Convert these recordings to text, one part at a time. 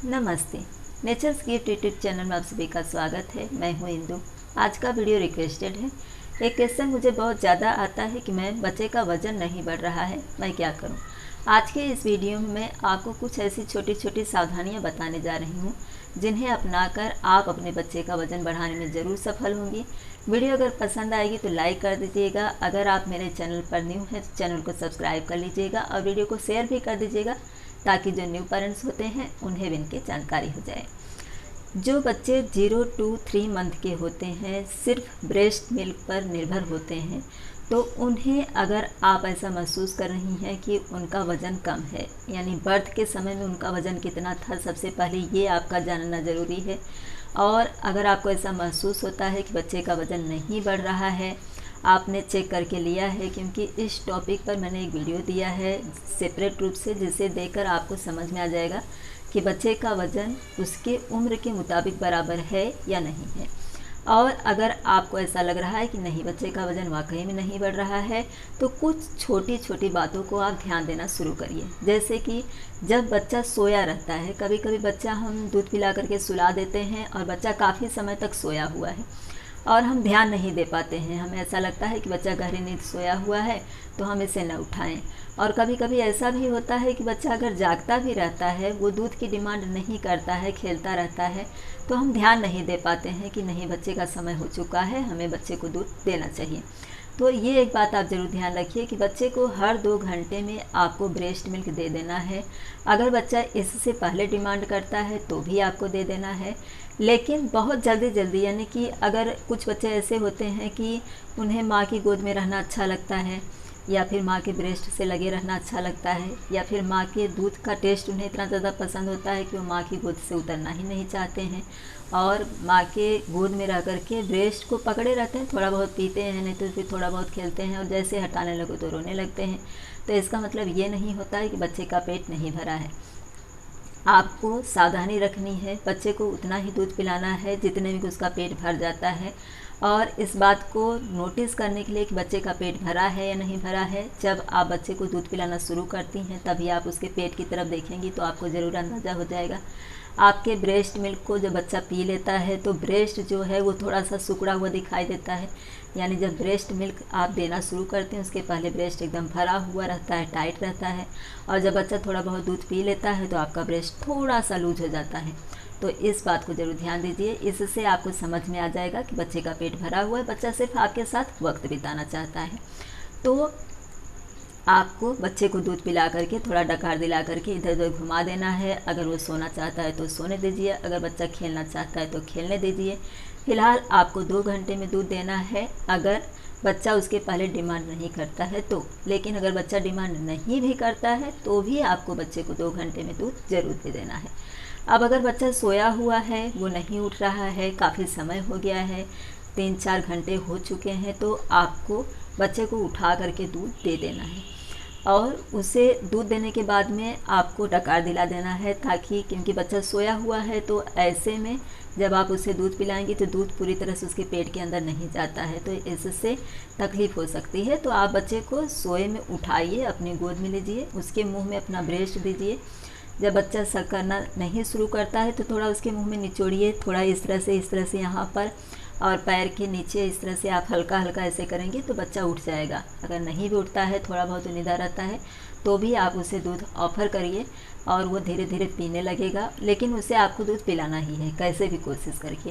नमस्ते। Natures gift YouTube channel में आप सभी का स्वागत है। मैं हूं इंदु। आज का वीडियो रिक्वेस्टेड है। एक क्वेश्चन मुझे बहुत ज़्यादा आता है कि मैं बच्चे का वज़न नहीं बढ़ रहा है, मैं क्या करूं। आज के इस वीडियो में मैं आपको कुछ ऐसी छोटी छोटी सावधानियां बताने जा रही हूं जिन्हें अपनाकर आप अपने बच्चे का वज़न बढ़ाने में ज़रूर सफल होंगी। वीडियो अगर पसंद आएगी तो लाइक कर दीजिएगा। अगर आप मेरे चैनल पर न्यू हैं तो चैनल को सब्सक्राइब कर लीजिएगा और वीडियो को शेयर भी कर दीजिएगा ताकि जो न्यू पेरेंट्स होते हैं उन्हें भी इनकी जानकारी हो जाए। जो बच्चे 0 to 3 मंथ के होते हैं, सिर्फ ब्रेस्ट मिल्क पर निर्भर होते हैं, तो उन्हें अगर आप ऐसा महसूस कर रही हैं कि उनका वज़न कम है, यानी बर्थ के समय में उनका वज़न कितना था, सबसे पहले ये आपका जानना ज़रूरी है। और अगर आपको ऐसा महसूस होता है कि बच्चे का वज़न नहीं बढ़ रहा है, आपने चेक करके लिया है, क्योंकि इस टॉपिक पर मैंने एक वीडियो दिया है सेपरेट रूप से, जिसे देखकर आपको समझ में आ जाएगा कि बच्चे का वज़न उसके उम्र के मुताबिक बराबर है या नहीं है। और अगर आपको ऐसा लग रहा है कि नहीं, बच्चे का वज़न वाकई में नहीं बढ़ रहा है, तो कुछ छोटी छोटी बातों को आप ध्यान देना शुरू करिए। जैसे कि जब बच्चा सोया रहता है, कभी कभी बच्चा हम दूध पिला करके सुला देते हैं और बच्चा काफ़ी समय तक सोया हुआ है और हम ध्यान नहीं दे पाते हैं। हमें ऐसा लगता है कि बच्चा गहरी नींद सोया हुआ है तो हम इसे न उठाएं। और कभी कभी ऐसा भी होता है कि बच्चा अगर जागता भी रहता है, वो दूध की डिमांड नहीं करता है, खेलता रहता है, तो हम ध्यान नहीं दे पाते हैं कि नहीं, बच्चे का समय हो चुका है, हमें बच्चे को दूध देना चाहिए। तो ये एक बात आप ज़रूर ध्यान रखिए कि बच्चे को हर 2 घंटे में आपको ब्रेस्ट मिल्क दे देना है। अगर बच्चा इससे पहले डिमांड करता है तो भी आपको दे देना है, लेकिन बहुत जल्दी जल्दी, यानी कि अगर कुछ बच्चे ऐसे होते हैं कि उन्हें माँ की गोद में रहना अच्छा लगता है, या फिर माँ के ब्रेस्ट से लगे रहना अच्छा लगता है, या फिर माँ के दूध का टेस्ट उन्हें इतना ज़्यादा पसंद होता है कि वो माँ की गोद से उतरना ही नहीं चाहते हैं और माँ के गोद में रह कर के ब्रेस्ट को पकड़े रहते हैं, थोड़ा बहुत पीते हैं, नहीं तो फिर थोड़ा बहुत खेलते हैं और जैसे हटाने लगो तो रोने लगते हैं। तो इसका मतलब ये नहीं होता है कि बच्चे का पेट नहीं भरा है। आपको सावधानी रखनी है, बच्चे को उतना ही दूध पिलाना है जितने में उसका पेट भर जाता है। और इस बात को नोटिस करने के लिए कि बच्चे का पेट भरा है या नहीं भरा है, जब आप बच्चे को दूध पिलाना शुरू करती हैं तभी आप उसके पेट की तरफ देखेंगी तो आपको ज़रूर अंदाज़ा हो जाएगा। आपके ब्रेस्ट मिल्क को जब बच्चा पी लेता है तो ब्रेस्ट जो है वो थोड़ा सा सिकुड़ा हुआ दिखाई देता है, यानी जब ब्रेस्ट मिल्क आप देना शुरू करते हैं उसके पहले ब्रेस्ट एकदम भरा हुआ रहता है, टाइट रहता है। और जब बच्चा थोड़ा बहुत दूध पी लेता है तो आपका ब्रेस्ट थोड़ा सा लूज हो जाता है। तो इस बात को ज़रूर ध्यान दीजिए, इससे आपको समझ में आ जाएगा कि बच्चे का पेट भरा हुआ है, बच्चा सिर्फ आपके साथ वक्त बिताना चाहता है। तो आपको बच्चे को दूध पिला करके थोड़ा डकार दिला करके इधर उधर घुमा देना है। अगर वो सोना चाहता है तो सोने दीजिए, अगर बच्चा खेलना चाहता है तो खेलने दीजिए। फिलहाल आपको 2 घंटे में दूध देना है, अगर बच्चा उसके पहले डिमांड नहीं करता है तो। लेकिन अगर बच्चा डिमांड नहीं भी करता है तो भी आपको बच्चे को 2 घंटे में दूध ज़रूर दे देना है। अब अगर बच्चा सोया हुआ है, वो नहीं उठ रहा है, काफ़ी समय हो गया है, 3-4 घंटे हो चुके हैं, तो आपको बच्चे को उठा करके दूध दे देना है। और उसे दूध देने के बाद में आपको डकार दिला देना है, ताकि, क्योंकि बच्चा सोया हुआ है तो ऐसे में जब आप उसे दूध पिलाएंगी तो दूध पूरी तरह से उसके पेट के अंदर नहीं जाता है, तो इससे तकलीफ़ हो सकती है। तो आप बच्चे को सोए में उठाइए, अपनी गोद में लीजिए, उसके मुंह में अपना ब्रेस्ट दीजिए। जब बच्चा सक करना नहीं शुरू करता है तो थोड़ा उसके मुंह में निचोड़िए, थोड़ा इस तरह से यहाँ पर और पैर के नीचे इस तरह से आप हल्का हल्का ऐसे करेंगे तो बच्चा उठ जाएगा। अगर नहीं भी उठता है, थोड़ा बहुत निदा रहता है, तो भी आप उसे दूध ऑफ़र करिए और वो धीरे धीरे पीने लगेगा। लेकिन उसे आपको दूध पिलाना ही है, कैसे भी कोशिश करके,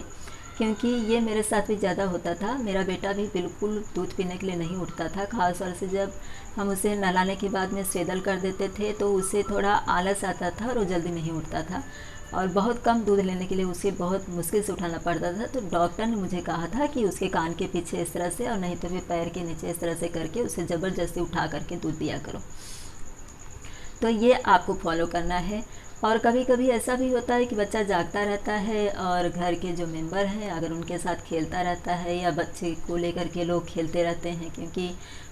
क्योंकि ये मेरे साथ भी ज़्यादा होता था। मेरा बेटा भी बिल्कुल दूध पीने के लिए नहीं उठता था, खास तौर से जब हम उसे नहलाने के बाद में स्वेदल कर देते थे तो उसे थोड़ा आलस आता था और वो जल्दी नहीं उठता था और बहुत कम दूध लेने के लिए उसे बहुत मुश्किल से उठाना पड़ता था। तो डॉक्टर ने मुझे कहा था कि उसके कान के पीछे इस तरह से और नहीं तो फिर पैर के नीचे इस तरह से करके उसे ज़बरदस्ती उठा करके दूध दिया करो। तो ये आपको फॉलो करना है। और कभी कभी ऐसा भी होता है कि बच्चा जागता रहता है और घर के जो मेंबर हैं अगर उनके साथ खेलता रहता है, या बच्चे को लेकर के लोग खेलते रहते हैं, क्योंकि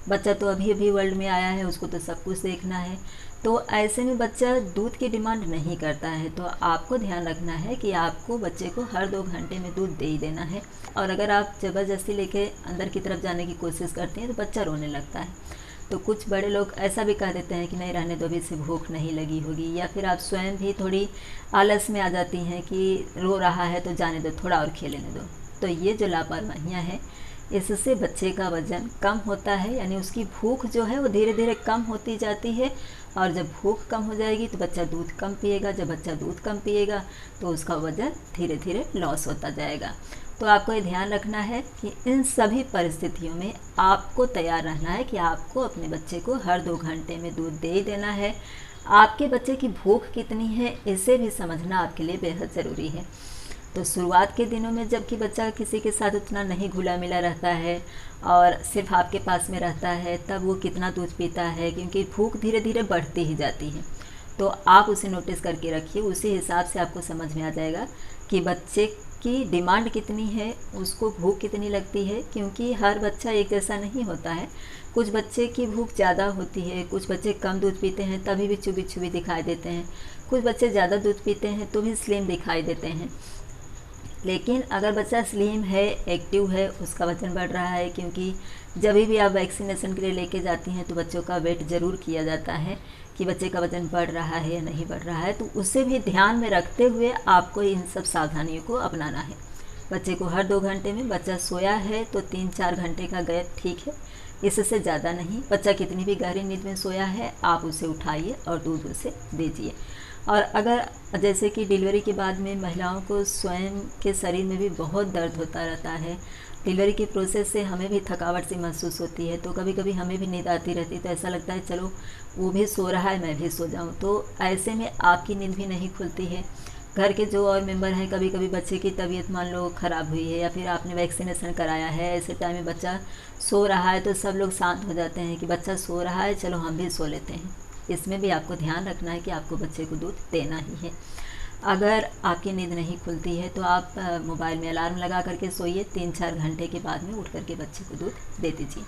बच्चा तो अभी अभी वर्ल्ड में आया है, उसको तो सब कुछ देखना है। तो ऐसे में बच्चा दूध की डिमांड नहीं करता है, तो आपको ध्यान रखना है कि आपको बच्चे को हर 2 घंटे में दूध दे ही देना है। और अगर आप ज़बरदस्ती लेके अंदर की तरफ जाने की कोशिश करते हैं तो बच्चा रोने लगता है। तो कुछ बड़े लोग ऐसा भी कह देते हैं कि नहीं रहने दो, अभी से भूख नहीं लगी होगी, या फिर आप स्वयं भी थोड़ी आलस में आ जाती हैं कि रो रहा है तो जाने दो, थोड़ा और खेलने दो। तो ये जो लापरवाहियाँ हैं, इससे बच्चे का वज़न कम होता है, यानी उसकी भूख जो है वो धीरे धीरे कम होती जाती है। और जब भूख कम हो जाएगी तो बच्चा दूध कम पिएगा, जब बच्चा दूध कम पिएगा तो उसका वज़न धीरे धीरे लॉस होता जाएगा। तो आपको ये ध्यान रखना है कि इन सभी परिस्थितियों में आपको तैयार रहना है कि आपको अपने बच्चे को हर 2 घंटे में दूध दे ही देना है। आपके बच्चे की भूख कितनी है इसे भी समझना आपके लिए बेहद ज़रूरी है। तो शुरुआत के दिनों में जबकि बच्चा किसी के साथ उतना नहीं घुला मिला रहता है और सिर्फ आपके पास में रहता है, तब वो कितना दूध पीता है, क्योंकि भूख धीरे धीरे बढ़ती ही जाती है। तो आप उसे नोटिस करके रखिए, उसी हिसाब से आपको समझ में आ जाएगा कि बच्चे की डिमांड कितनी है, उसको भूख कितनी लगती है, क्योंकि हर बच्चा एक जैसा नहीं होता है। कुछ बच्चे की भूख ज़्यादा होती है, कुछ बच्चे कम दूध पीते हैं तभी भी चुबी चुबी दिखाई देते हैं, कुछ बच्चे ज़्यादा दूध पीते हैं तो भी स्लिम दिखाई देते हैं। लेकिन अगर बच्चा स्लिम है, एक्टिव है, उसका वज़न बढ़ रहा है, क्योंकि जब भी आप वैक्सीनेशन के लिए लेके जाती हैं तो बच्चों का वेट ज़रूर किया जाता है कि बच्चे का वज़न बढ़ रहा है या नहीं बढ़ रहा है, तो उसे भी ध्यान में रखते हुए आपको इन सब सावधानियों को अपनाना है। बच्चे को हर 2 घंटे में, बच्चा सोया है तो 3-4 घंटे का गैप ठीक है, इससे ज़्यादा नहीं। बच्चा कितनी भी गहरी नींद में सोया है आप उसे उठाइए और दूध उसे दीजिए। और अगर जैसे कि डिलीवरी के बाद में महिलाओं को स्वयं के शरीर में भी बहुत दर्द होता रहता है, डिलीवरी के प्रोसेस से हमें भी थकावट सी महसूस होती है, तो कभी कभी हमें भी नींद आती रहती है, तो ऐसा लगता है चलो वो भी सो रहा है मैं भी सो जाऊं, तो ऐसे में आपकी नींद भी नहीं खुलती है। घर के जो और मेंबर हैं, कभी कभी बच्चे की तबीयत मान लो ख़राब हुई है या फिर आपने वैक्सीनेशन कराया है, ऐसे टाइम में बच्चा सो रहा है तो सब लोग शांत हो जाते हैं कि बच्चा सो रहा है, चलो हम भी सो लेते हैं। इसमें भी आपको ध्यान रखना है कि आपको बच्चे को दूध देना ही है। अगर आपकी नींद नहीं खुलती है तो आप मोबाइल में अलार्म लगा करके सोइए, 3-4 घंटे के बाद में उठ करके बच्चे को दूध दे दीजिए।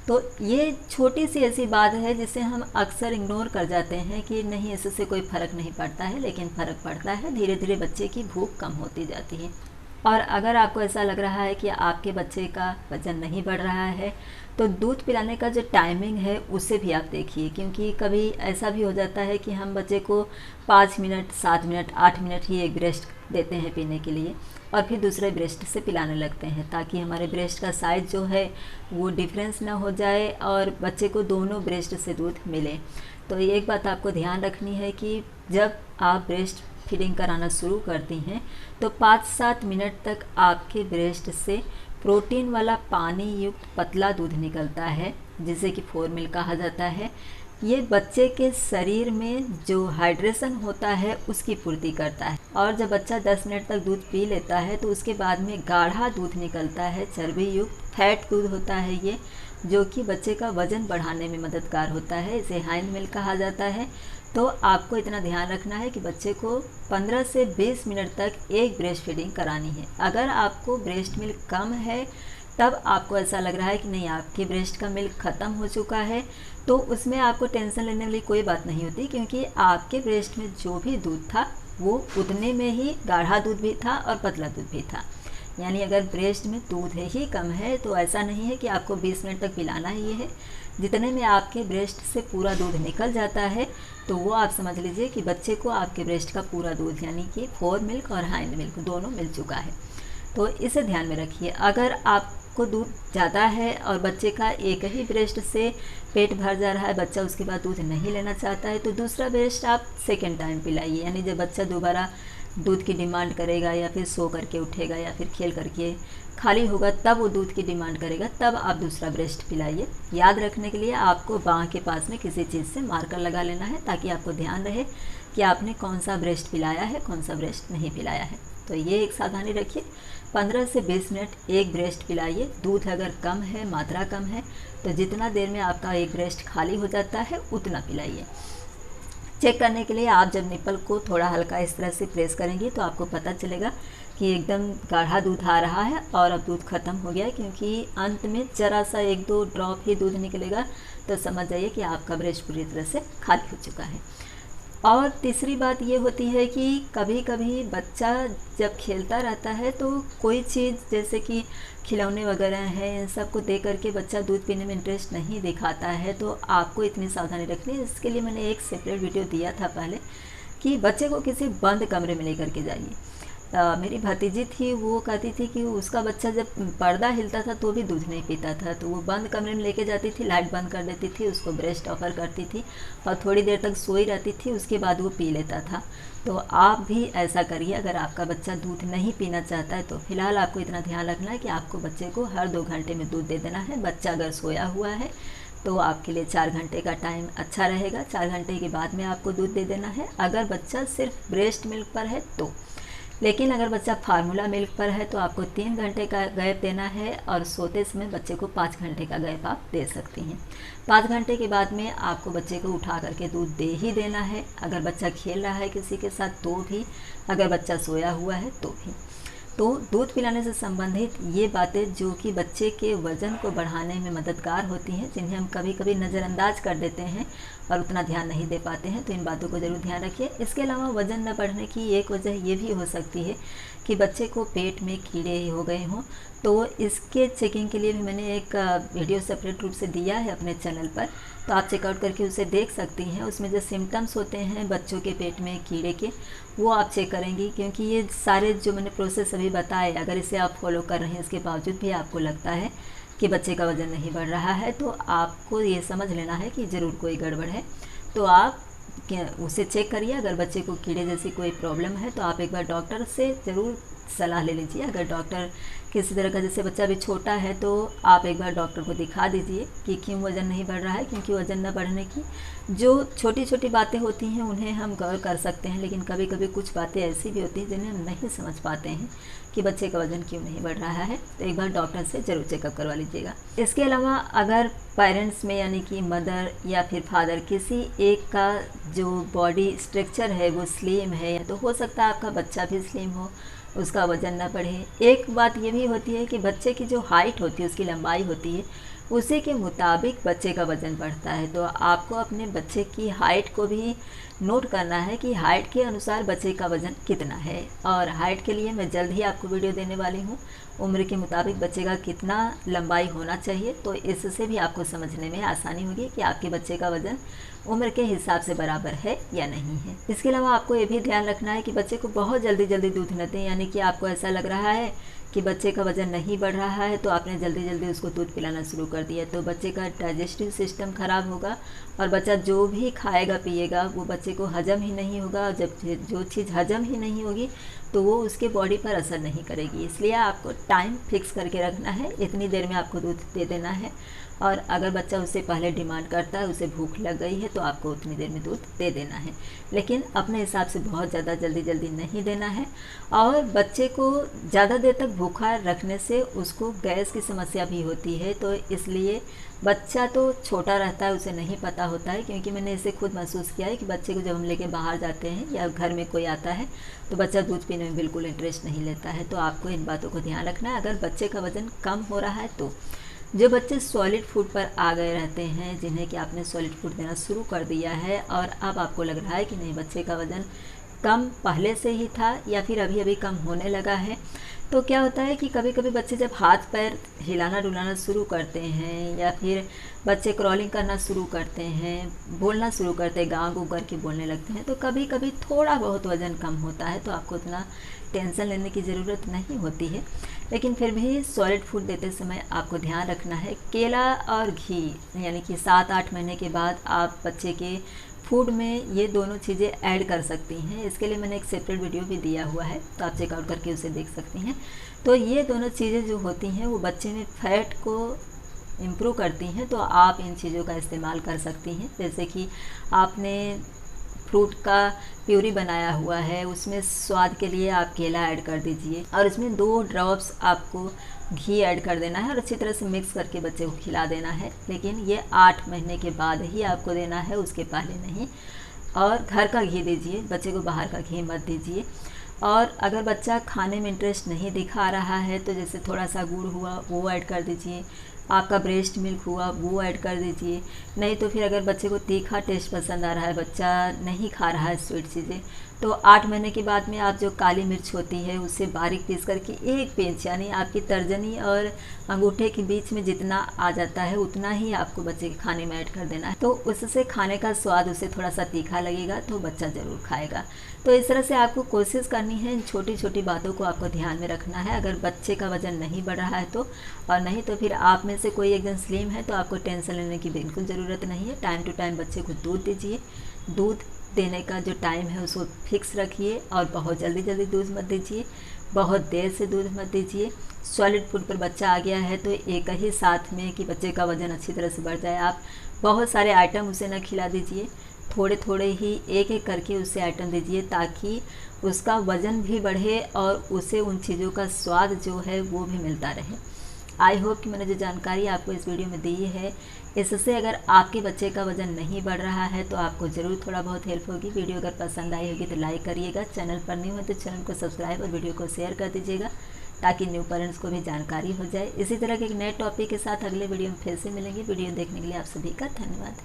तो ये छोटी सी ऐसी बात है जिसे हम अक्सर इग्नोर कर जाते हैं कि नहीं इससे कोई फ़र्क नहीं पड़ता है, लेकिन फ़र्क पड़ता है। धीरे धीरे बच्चे की भूख कम होती जाती है। और अगर आपको ऐसा लग रहा है कि आपके बच्चे का वज़न नहीं बढ़ रहा है तो दूध पिलाने का जो टाइमिंग है उसे भी आप देखिए, क्योंकि कभी ऐसा भी हो जाता है कि हम बच्चे को 5 मिनट, 7 मिनट, 8 मिनट ही एक ब्रेस्ट देते हैं पीने के लिए और फिर दूसरे ब्रेस्ट से पिलाने लगते हैं, ताकि हमारे ब्रेस्ट का साइज़ जो है वो डिफरेंस ना हो जाए और बच्चे को दोनों ब्रेस्ट से दूध मिले। तो एक बात आपको ध्यान रखनी है कि जब आप ब्रेस्ट फीडिंग कराना शुरू करती हैं तो 5-7 मिनट तक आपके ब्रेस्ट से प्रोटीन वाला पानी युक्त पतला दूध निकलता है, जिसे कि 4 मिल्क कहा जाता है। ये बच्चे के शरीर में जो हाइड्रेशन होता है उसकी पूर्ति करता है। और जब बच्चा 10 मिनट तक दूध पी लेता है तो उसके बाद में गाढ़ा दूध निकलता है, चर्बी युक्त फैट दूध होता है ये, जो कि बच्चे का वज़न बढ़ाने में मददगार होता है। इसे हाइंड मिल्क कहा जाता है। तो आपको इतना ध्यान रखना है कि बच्चे को 15 से 20 मिनट तक एक ब्रेस्ट फीडिंग करानी है। अगर आपको ब्रेस्ट मिल्क कम है, तब आपको ऐसा लग रहा है कि नहीं आपके ब्रेस्ट का मिल्क ख़त्म हो चुका है, तो उसमें आपको टेंशन लेने वाली कोई बात नहीं होती, क्योंकि आपके ब्रेस्ट में जो भी दूध था वो उतने में ही गाढ़ा दूध भी था और पतला दूध भी था। यानी अगर ब्रेस्ट में दूध ही कम है तो ऐसा नहीं है कि आपको 20 मिनट तक पिलाना ही है। जितने में आपके ब्रेस्ट से पूरा दूध निकल जाता है तो वो आप समझ लीजिए कि बच्चे को आपके ब्रेस्ट का पूरा दूध यानी कि 4 मिल्क और हाइंड मिल्क दोनों मिल चुका है। तो इसे ध्यान में रखिए। अगर आपको दूध ज़्यादा है और बच्चे का एक ही ब्रेस्ट से पेट भर जा रहा है, बच्चा उसके बाद दूध नहीं लेना चाहता है, तो दूसरा ब्रेस्ट आप सेकेंड टाइम पिलाइए। यानी जब बच्चा दोबारा दूध की डिमांड करेगा या फिर सो करके उठेगा या फिर खेल करके खाली होगा, तब वो दूध की डिमांड करेगा, तब आप दूसरा ब्रेस्ट पिलाइए। याद रखने के लिए आपको बाँह के पास में किसी चीज़ से मार्कर लगा लेना है, ताकि आपको ध्यान रहे कि आपने कौन सा ब्रेस्ट पिलाया है, कौन सा ब्रेस्ट नहीं पिलाया है। तो ये एक सावधानी रखिए। 15 से 20 मिनट एक ब्रेस्ट पिलाइए। दूध अगर कम है, मात्रा कम है, तो जितना देर में आपका एक ब्रेस्ट खाली हो जाता है उतना पिलाइए। चेक करने के लिए आप जब निप्पल को थोड़ा हल्का इस तरह से प्रेस करेंगे तो आपको पता चलेगा कि एकदम गाढ़ा दूध आ रहा है और अब दूध ख़त्म हो गया है, क्योंकि अंत में ज़रा सा 1-2 ड्रॉप ही दूध निकलेगा, तो समझ जाइए कि आपका ब्रेस्ट पूरी तरह से खाली हो चुका है। और तीसरी बात ये होती है कि कभी कभी बच्चा जब खेलता रहता है तो कोई चीज़ जैसे कि खिलौने वगैरह हैं, इन सब को देख करके बच्चा दूध पीने में इंटरेस्ट नहीं दिखाता है, तो आपको इतनी सावधानी रखनी है। इसके लिए मैंने एक सेपरेट वीडियो दिया था पहले कि बच्चे को किसी बंद कमरे में लेकर के जाइए। मेरी भतीजी थी, वो कहती थी कि उसका बच्चा जब पर्दा हिलता था तो भी दूध नहीं पीता था, तो वो बंद कमरे में लेके जाती थी, लाइट बंद कर देती थी, उसको ब्रेस्ट ऑफर करती थी और थोड़ी देर तक सोई रहती थी, उसके बाद वो पी लेता था। तो आप भी ऐसा करिए। अगर आपका बच्चा दूध नहीं पीना चाहता है तो फिलहाल आपको इतना ध्यान रखना है कि आपको बच्चे को हर 2 घंटे में दूध दे देना है। बच्चा अगर सोया हुआ है तो आपके लिए 4 घंटे का टाइम अच्छा रहेगा, 4 घंटे के बाद में आपको दूध दे देना है। अगर बच्चा सिर्फ ब्रेस्ट मिल्क पर है तो, लेकिन अगर बच्चा फार्मूला मिल्क पर है तो आपको 3 घंटे का गैप देना है और सोते समय बच्चे को 5 घंटे का गैप आप दे सकती हैं। 5 घंटे के बाद में आपको बच्चे को उठा करके दूध दे ही देना है। अगर बच्चा खेल रहा है किसी के साथ तो भी, अगर बच्चा सोया हुआ है तो भी। तो दूध पिलाने से संबंधित ये बातें जो कि बच्चे के वज़न को बढ़ाने में मददगार होती हैं, जिन्हें हम कभी कभी नज़रअंदाज कर देते हैं और उतना ध्यान नहीं दे पाते हैं, तो इन बातों को ज़रूर ध्यान रखिए। इसके अलावा वज़न न बढ़ने की एक वजह ये भी हो सकती है कि बच्चे को पेट में कीड़े हो गए हों, तो इसके चेकिंग के लिए भी मैंने एक वीडियो सेपरेट रूप से दिया है अपने चैनल पर, तो आप चेकआउट करके उसे देख सकती हैं। उसमें जो सिम्टम्स होते हैं बच्चों के पेट में कीड़े के, वो आप चेक करेंगी, क्योंकि ये सारे जो मैंने प्रोसेस अभी बताए, अगर इसे आप फॉलो कर रहे हैं इसके बावजूद भी आपको लगता है कि बच्चे का वज़न नहीं बढ़ रहा है, तो आपको ये समझ लेना है कि ज़रूर कोई गड़बड़ है। तो आप उसे चेक करिए। अगर बच्चे को कीड़े जैसी कोई प्रॉब्लम है तो आप एक बार डॉक्टर से ज़रूर सलाह ले लीजिए। अगर डॉक्टर किसी तरह का, जैसे बच्चा अभी छोटा है तो आप एक बार डॉक्टर को दिखा दीजिए कि क्यों वज़न नहीं बढ़ रहा है, क्योंकि वज़न न बढ़ने की जो छोटी छोटी बातें होती हैं उन्हें हम गौर कर सकते हैं, लेकिन कभी कभी कुछ बातें ऐसी भी होती हैं जिन्हें हम नहीं समझ पाते हैं कि बच्चे का वज़न क्यों नहीं बढ़ रहा है। तो एक बार डॉक्टर से ज़रूर चेकअप करवा लीजिएगा। इसके अलावा अगर पेरेंट्स में यानी कि मदर या फिर फादर किसी एक का जो बॉडी स्ट्रक्चर है वो स्लिम है, तो हो सकता है आपका बच्चा भी स्लिम हो, उसका वज़न ना बढ़े। एक बात ये भी होती है कि बच्चे की जो हाइट होती है, उसकी लंबाई होती है, उसी के मुताबिक बच्चे का वज़न बढ़ता है। तो आपको अपने बच्चे की हाइट को भी नोट करना है कि हाइट के अनुसार बच्चे का वज़न कितना है, और हाइट के लिए मैं जल्द ही आपको वीडियो देने वाली हूँ। उम्र के मुताबिक बच्चे का कितना लंबाई होना चाहिए, तो इससे भी आपको समझने में आसानी होगी कि आपके बच्चे का वज़न उम्र के हिसाब से बराबर है या नहीं है। इसके अलावा आपको ये भी ध्यान रखना है कि बच्चे को बहुत जल्दी जल्दी दूध न दें, यानी कि आपको ऐसा लग रहा है कि बच्चे का वज़न नहीं बढ़ रहा है तो आपने जल्दी जल्दी उसको दूध पिलाना शुरू कर दिया, तो बच्चे का डाइजेस्टिव सिस्टम ख़राब होगा और बच्चा जो भी खाएगा पिएगा वो बच्चे को हजम ही नहीं होगा, और जब जो चीज़ हजम ही नहीं होगी तो वो उसके बॉडी पर असर नहीं करेगी। इसलिए आपको टाइम फिक्स करके रखना है, इतनी देर में आपको दूध दे देना है, और अगर बच्चा उससे पहले डिमांड करता है, उसे भूख लग गई है, तो आपको उतनी देर में दूध दे देना है, लेकिन अपने हिसाब से बहुत ज़्यादा जल्दी जल्दी नहीं देना है। और बच्चे को ज़्यादा देर तक भूखा रखने से उसको गैस की समस्या भी होती है, तो इसलिए बच्चा तो छोटा रहता है, उसे नहीं पता होता है, क्योंकि मैंने इसे खुद महसूस किया है कि बच्चे को जब हम लेके बाहर जाते हैं या घर में कोई आता है तो बच्चा दूध पीने में बिल्कुल इंटरेस्ट नहीं लेता है। तो आपको इन बातों को ध्यान रखना है। अगर बच्चे का वज़न कम हो रहा है तो जो बच्चे सॉलिड फूड पर आ गए रहते हैं, जिन्हें कि आपने सॉलिड फूड देना शुरू कर दिया है और अब आपको लग रहा है कि नहीं बच्चे का वज़न कम पहले से ही था या फिर अभी अभी कम होने लगा है, तो क्या होता है कि कभी कभी बच्चे जब हाथ पैर हिलाना डुलाना शुरू करते हैं या फिर बच्चे क्रॉलिंग करना शुरू करते हैं, बोलना शुरू करते हैं, गाँव गू करके बोलने लगते हैं, तो कभी कभी थोड़ा बहुत वज़न कम होता है, तो आपको उतना टेंशन लेने की ज़रूरत नहीं होती है। लेकिन फिर भी सॉलिड फूड देते समय आपको ध्यान रखना है, केला और घी यानी कि 7-8 महीने के बाद आप बच्चे के फूड में ये दोनों चीज़ें ऐड कर सकती हैं। इसके लिए मैंने एक सेपरेट वीडियो भी दिया हुआ है, तो आप चेकआउट करके उसे देख सकती हैं। तो ये दोनों चीज़ें जो होती हैं वो बच्चे में फैट को इम्प्रूव करती हैं, तो आप इन चीज़ों का इस्तेमाल कर सकती हैं। जैसे कि आपने फ्रूट का प्यूरी बनाया हुआ है, उसमें स्वाद के लिए आप केला ऐड कर दीजिए और इसमें 2 ड्रॉप्स आपको घी ऐड कर देना है और अच्छी तरह से मिक्स करके बच्चे को खिला देना है। लेकिन ये 8 महीने के बाद ही आपको देना है, उसके पहले नहीं। और घर का घी दीजिए, बच्चे को बाहर का घी मत दीजिए। और अगर बच्चा खाने में इंटरेस्ट नहीं दिखा रहा है तो जैसे थोड़ा सा गुड़ हुआ वो ऐड कर दीजिए, आपका ब्रेस्ट मिल्क हुआ वो ऐड कर दीजिए। नहीं तो फिर अगर बच्चे को तीखा टेस्ट पसंद आ रहा है, बच्चा नहीं खा रहा है स्वीट चीज़ें, तो 8 महीने के बाद में आप जो काली मिर्च होती है उससे बारीक पीस करके 1 पिंच, यानी आपकी तर्जनी और अंगूठे के बीच में जितना आ जाता है उतना ही आपको बच्चे के खाने में ऐड कर देना है। तो उससे खाने का स्वाद उसे थोड़ा सा तीखा लगेगा तो बच्चा ज़रूर खाएगा। तो इस तरह से आपको कोशिश करनी है, इन छोटी छोटी बातों को आपको ध्यान में रखना है। अगर बच्चे का वज़न नहीं बढ़ रहा है तो, और नहीं तो फिर आप में से कोई एकदम स्लिम है तो आपको टेंशन लेने की बिल्कुल ज़रूरत नहीं है। टाइम टू टाइम बच्चे को दूध दीजिए। दूध देने का जो टाइम है उसको फिक्स रखिए और बहुत जल्दी जल्दी दूध मत दीजिए, बहुत देर से दूध मत दीजिए। सॉलिड फूड पर बच्चा आ गया है तो एक ही साथ में कि बच्चे का वज़न अच्छी तरह से बढ़ जाए, आप बहुत सारे आइटम उसे न खिला दीजिए। थोड़े थोड़े ही एक एक करके उसे आइटम दीजिए ताकि उसका वज़न भी बढ़े और उसे उन चीज़ों का स्वाद जो है वो भी मिलता रहे। आई होप कि मैंने जो जानकारी आपको इस वीडियो में दी है, इससे अगर आपके बच्चे का वज़न नहीं बढ़ रहा है तो आपको ज़रूर थोड़ा बहुत हेल्प होगी। वीडियो अगर पसंद आई होगी तो लाइक करिएगा, चैनल पर न्यू है तो चैनल को सब्सक्राइब और वीडियो को शेयर कर दीजिएगा ताकि न्यू पेरेंट्स को भी जानकारी हो जाए। इसी तरह के एक नए टॉपिक के साथ अगले वीडियो में फिर से मिलेंगे। वीडियो देखने के लिए आप सभी का धन्यवाद।